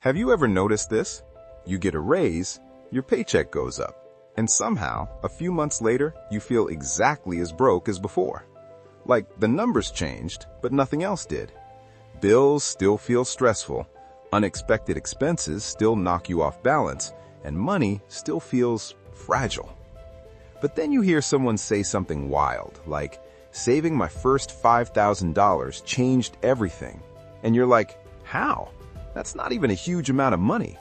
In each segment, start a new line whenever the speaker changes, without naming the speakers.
Have you ever noticed this? You get a raise, your paycheck goes up, and somehow, a few months later, you feel exactly as broke as before. Like the numbers changed, but nothing else did. Bills still feel stressful, unexpected expenses still knock you off balance, and money still feels fragile. But then you hear someone say something wild, like, saving my first $5,000 changed everything. And you're like, how? That's not even a huge amount of money.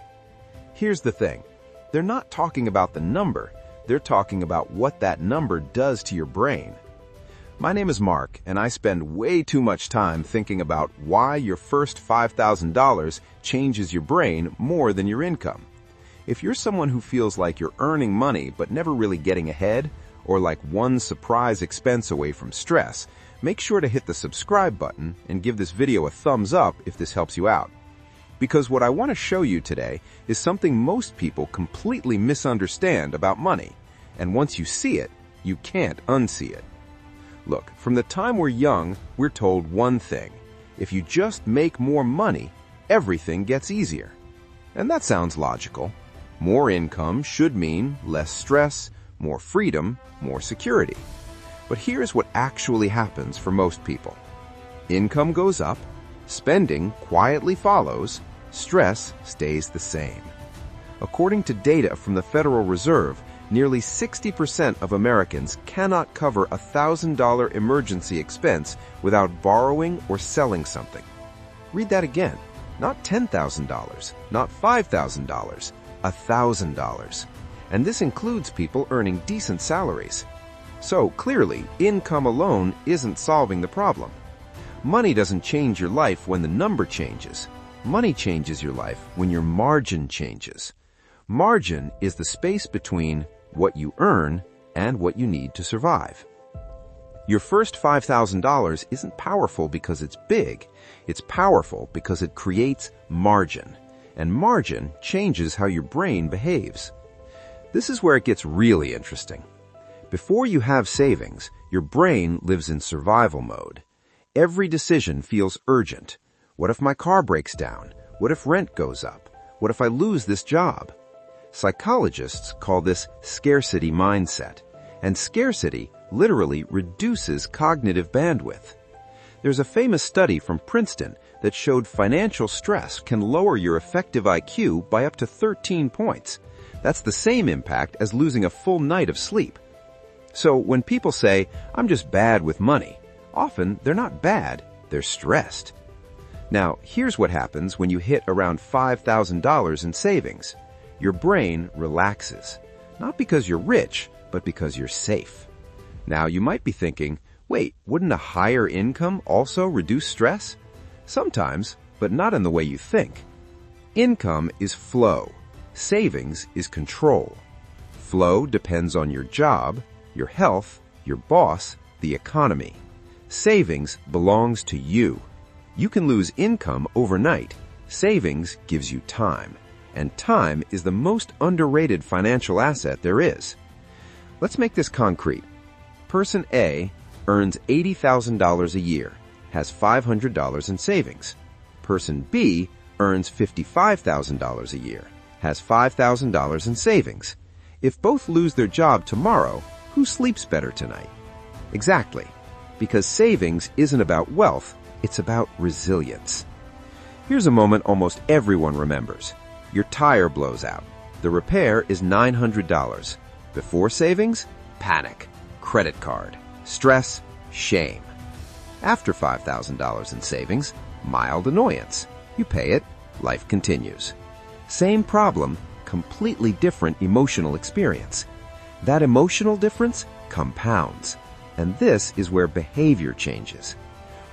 Here's the thing. They're not talking about the number. They're talking about what that number does to your brain. My name is Mark, and I spend way too much time thinking about why your first $5,000 changes your brain more than your income. If you're someone who feels like you're earning money but never really getting ahead, or like one surprise expense away from stress, make sure to hit the subscribe button and give this video a thumbs up if this helps you out. Because what I want to show you today is something most people completely misunderstand about money, and once you see it, you can't unsee it. Look, from the time we're young, we're told one thing. If you just make more money, everything gets easier. And that sounds logical. More income should mean less stress, more freedom, more security. But here's what actually happens for most people. Income goes up, spending quietly follows, stress stays the same. According to data from the Federal Reserve, nearly 60% of Americans cannot cover a $1,000 emergency expense without borrowing or selling something. Read that again. Not $10,000, not $5,000, $1,000. And this includes people earning decent salaries. So clearly, income alone isn't solving the problem. Money doesn't change your life when the number changes. Money changes your life when your margin changes. Margin is the space between what you earn and what you need to survive. Your first $5,000 isn't powerful because it's big. It's powerful because it creates margin. And margin changes how your brain behaves. This is where it gets really interesting. Before you have savings, your brain lives in survival mode. Every decision feels urgent. What if my car breaks down? What if rent goes up? What if I lose this job? Psychologists call this scarcity mindset, and scarcity literally reduces cognitive bandwidth. There's a famous study from Princeton that showed financial stress can lower your effective IQ by up to 13 points. That's the same impact as losing a full night of sleep. So when people say, I'm just bad with money, often they're not bad, they're stressed. Now, here's what happens when you hit around $5,000 in savings. Your brain relaxes, not because you're rich, but because you're safe. Now, you might be thinking, wait, wouldn't a higher income also reduce stress? Sometimes, but not in the way you think. Income is flow. Savings is control. Flow depends on your job, your health, your boss, the economy. Savings belongs to you. You can lose income overnight. Savings gives you time. And time is the most underrated financial asset there is. Let's make this concrete. Person A earns $80,000 a year, has $500 in savings. Person B earns $55,000 a year, has $5,000 in savings. If both lose their job tomorrow, who sleeps better tonight? Exactly. Because savings isn't about wealth, it's about resilience. Here's a moment almost everyone remembers. Your tire blows out. The repair is $900. Before savings, panic, credit card, stress, shame. After $5,000 in savings, mild annoyance. You pay it, life continues. Same problem, completely different emotional experience. That emotional difference compounds. And this is where behavior changes.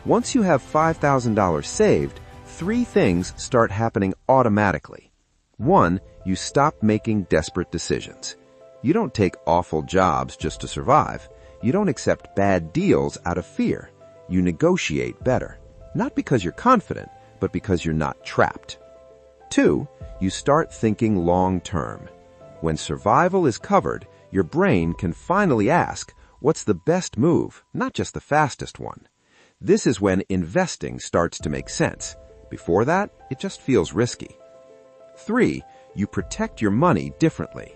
Once you have $5,000 saved, 3 things start happening automatically. 1, you stop making desperate decisions. You don't take awful jobs just to survive. You don't accept bad deals out of fear. You negotiate better. Not because you're confident, but because you're not trapped. 2, you start thinking long-term. When survival is covered, your brain can finally ask, what's the best move, not just the fastest one? This is when investing starts to make sense. Before that, it just feels risky.
3, you protect your money differently.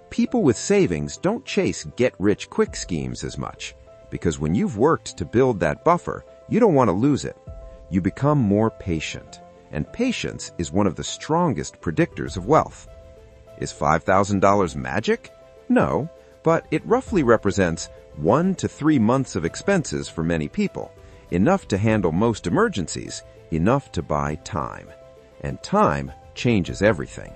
People with savings don't chase get-rich-quick schemes as much, because when you've worked to build that buffer, you don't want to lose it. You become more patient, and patience is one of the strongest predictors of wealth. Is $5,000 magic? No, but it roughly represents 1 to 3 months of expenses for many people, enough to handle most emergencies, enough to buy time. And time changes everything.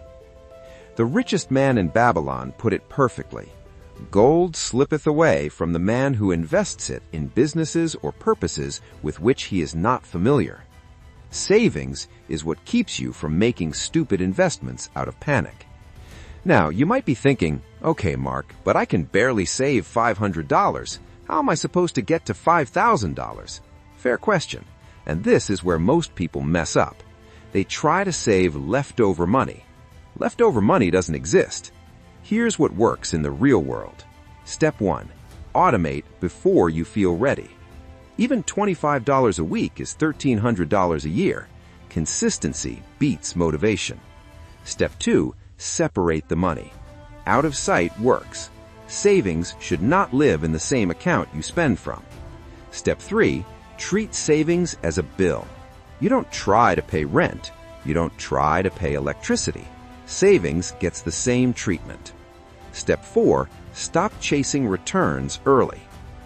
The richest man in Babylon put it perfectly. Gold slippeth away from the man who invests it in businesses or purposes with which he is not familiar. Savings is what keeps you from making stupid investments out of panic. Now, you might be thinking, okay, Mark, but I can barely save $500. How am I supposed to get to $5,000? Fair question. And this is where most people mess up. They try to save leftover money. Leftover money doesn't exist. Here's what works in the real world. Step 1. Automate before you feel ready. Even $25 a week is $1,300 a year. Consistency beats motivation. Step 2. Separate the money. Out of sight works. Savings should not live in the same account you spend from. Step 3. Treat savings as a bill. You don't try to pay rent. You don't try to pay electricity. Savings gets the same treatment. Step 4. Stop chasing returns early.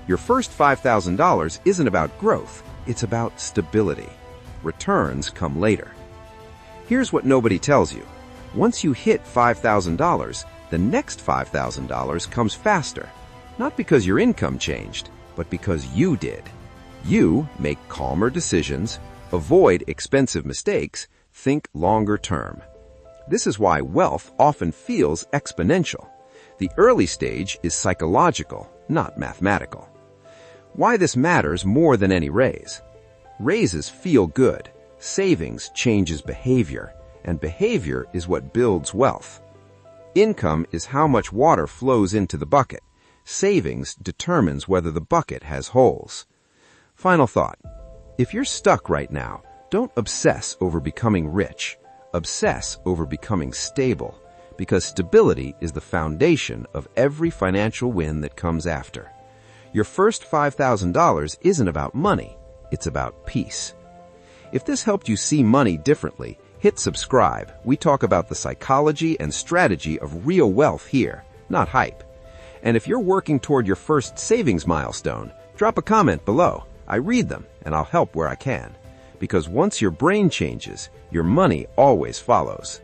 Your first $5,000 isn't about growth. It's about stability. Returns come later. Here's what nobody tells you. Once you hit $5,000, the next $5,000 comes faster. Not because your income changed, but because you did. You make calmer decisions, avoid expensive mistakes, think longer term. This is why wealth often feels exponential. The early stage is psychological, not mathematical. Why this matters more than any raise. Raises feel good. Savings changes behavior, and behavior is what builds wealth. Income is how much water flows into the bucket. Savings determines whether the bucket has holes. Final thought. If you're stuck right now, don't obsess over becoming rich. Obsess over becoming stable, because stability is the foundation of every financial win that comes after. Your first $5,000 isn't about money, it's about peace. If this helped you see money differently, hit subscribe. We talk about the psychology and strategy of real wealth here, not hype. And if you're working toward your first savings milestone, drop a comment below. I read them, and I'll help where I can. Because once your brain changes, your money always follows.